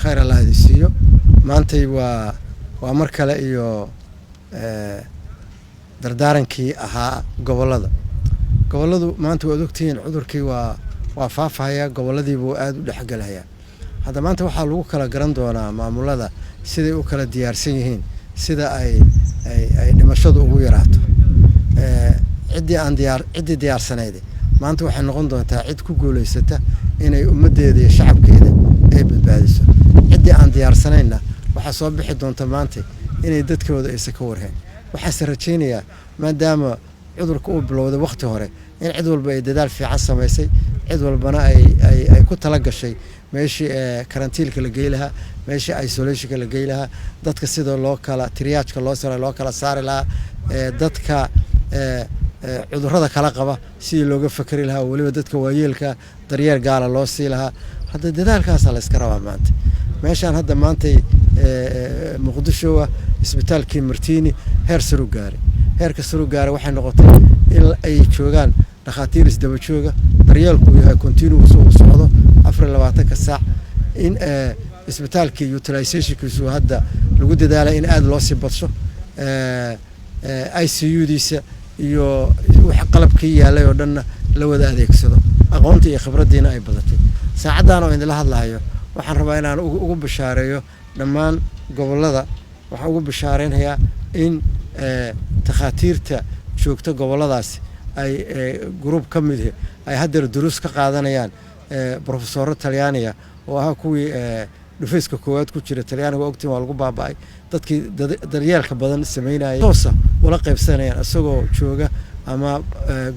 خير الله يديسيو maantay waa mar kale iyo dardaarankii ahaa goboladu maanta waad ogtiin cudurkii waa faafaya goboladii buu aad u dhaxgalaya hadda maanta waxa lagu kala garan doonaa maamulada siday u kala diyaarsan yihiin sida ay dhimashadu ugu yaraato cidii diyaarsanayd maanta waxay noqon doontaa cid ku guuleysata inay ummadeeda iyo shacabkeeda ay badbaadiso cidii aan diyaarsanayna waxa soo bixi doonta maanta inay dadkooda ay ka warheen waxa rajeynaya maadaama cudurku uu bilowday waqti hore in cid walba ay dadaal fiican sameysay cid walbana ay ku tala gashay meeshii karantiilka la geeylaha meeshii isolationka la geeylaha dadka sida loo kala triage loo kala saari lahaa dadka cudurrada kala qaba si looga fakari lahaa waliba dadka waayeelka daryeel gaala loo sii lahaa hadda dadaalkaas la iska rabaa maanta meeshaan hadda maanta muqdisho isbitaalkii martiini heer saru gaaray waxay noqotay in ay joogaan dhakhaatiir isdaba jooga daryeelku yahay continuous uu socdo 24 saac in isbitaalkii utilizationkiisu hadda lagu dadaalay in aad loo sii badsho ICU-diisa iyo wax qalabkii yaalay oo dhan la wada adeegsado aqoonta iyo khibraddiina ay badatay saacadan oo idin la hadlayo waxaan rabaa inaan ugu bashaareeyo dhammaan gobolada waxaan ugu bashaareynayaa in takhaatiirta joogta goboladaas ay group ka mid ay hadda duruus ka qaadanayaan professor Talyaaniga oo ah kuwii dhufayska koowaad ku jira Talyaaniga ogtiin waa lagu baaba'ay dadkii daryeelka badan sameynayay toosa wala qaybsanayaan asagoo jooga ama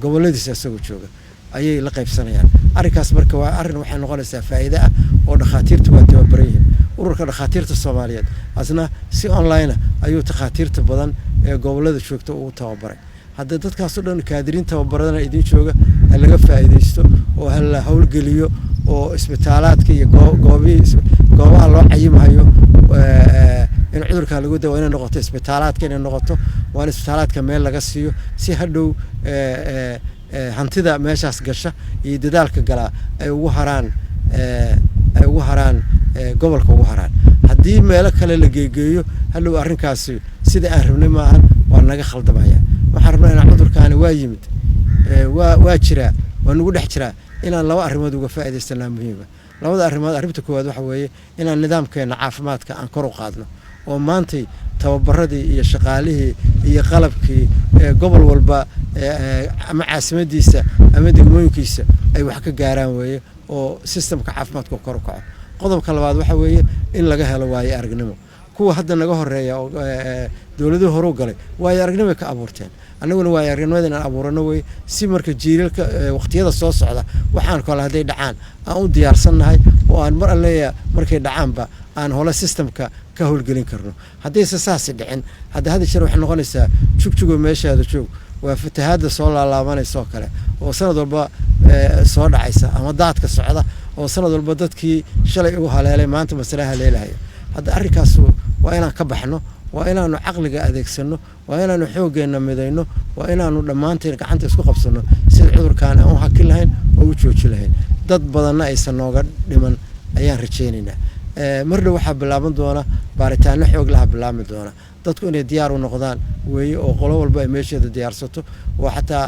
goboladiisa asagoo jooga ayay la qaybsanayaan arrinkaas marka waa arrin waxay noqonaysaa faa'iido ah oo dhakhaatiirtu waa tababaran ururka dhakhaatiirta Soomaaliyeed asna si online ayuu takhaatiirta badan ee gobolada joogta uu tababaray hadda dadkaas oo dhan kaadiriin tababaradana idin jooga laga faa'iideysto oo hal hawl geliyo oo isbitaalaadka iyo goobaha loo cayimayo in cudurka lagu dawo inay noqoto isbitaalaadka inay noqoto waa isbitaalaadka meel laga siiyo si hadhow hantida meeshaas gasha iyo dadaalka gala ay ugu haraan gobolka ugu haraan haddii meel kale la geeyo hadhow arrinkaas sida aan rabnay ma ahan waa naga khaldamaya waxaan rabnaa in cudurkaani waa yimid waa jira waa nagu dhex jira inaan laba arrimood uga faa'iideysano muhiim ah labada arrimood arrinta koowaad waxa weeye inaan nidaamkeena caafimaadka aan kor u qaadno oo maanta tababaradii iyo shaqaalihii iyo qalabkii gobol walba ama caasimadiisa ama degmooyinkiisa ay wax ka gaaraan weeye oo systemka caafimaadka kor u kaco qodobka labaad waxa weeye in laga helo waayo aragnimo kuwa hadda naga horeeya oo dawladdu hore u galay waayo aragnimo ka abuurteen annaguna waayo aragnimada aan abuurano way si marka jiilalka waqtiyada soo socda waxaan kala haday dhacaan aan u diyaarsanahay oo aan mar alleeya markay dhacaanba aan hole systemka ka howlgelin karno haddii saasi dhicin hadda shir wax noqonaysa jugjugo meeshaada joog waa fatahaada soo laalaabanayso kale oo sanad walba soo dhacaysa ama daadka socda oo sanad walba dadkii shalay ugu haleelay maanta masalaha leelahay hadda arrinkaas waa inaan ka baxno waa inaanu aqliga adeegsano waa inaanu xoogeena midayno waa inaanu dhamaanteen gacanta isku qabsano sida cudurkaan aan hakki lahayn oo u jooji lahayn dad badan aysan nooga dhiman ayaan rajeynaynaa marna waxa bilaaban doona baaritaano xoog laha bilaabmi doona dadku inay diyaar u noqdaan weeye oo qolo walba ay meesheeda diyaarsato oo xataa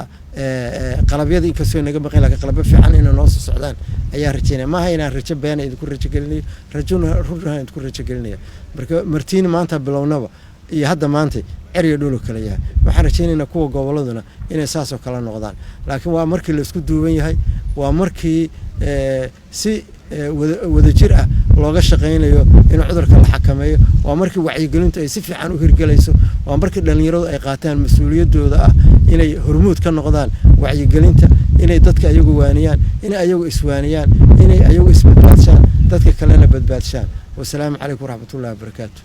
qalabyada in kasoo naga maqan laga qalab fiican inay noo soo socdaan ayaa rajeynaa ma aha inaan rajo been idinku rajo gelinayo rajona ruuxaan idinku rajo gelinaya marka martiin maanta bilownaba iyo hadda maanta ciriyo dhul kale yahay waxaan rajeynaynaa kuwa goboladuna inay saas oo kala noqdaan laakiin waa markii la isku duuban yahay waa markii si wada jir ah looga shaqeynayo in cudurka la xakameeyo waa markii wacyigelintu ay si fiican u hirgelayso waa markii dhalinyaradu ay qaataan mas'uuliyadooda ah inay hormuud ka noqdaan wacyigelinta inay dadka ayagu waaniyaan inay ayagu iswaaniyaan inay ayagu isbadbaadshaan dadka kalena badbaadshaan wassalaamu calaykum waraxmatullaahi wabarakaatuh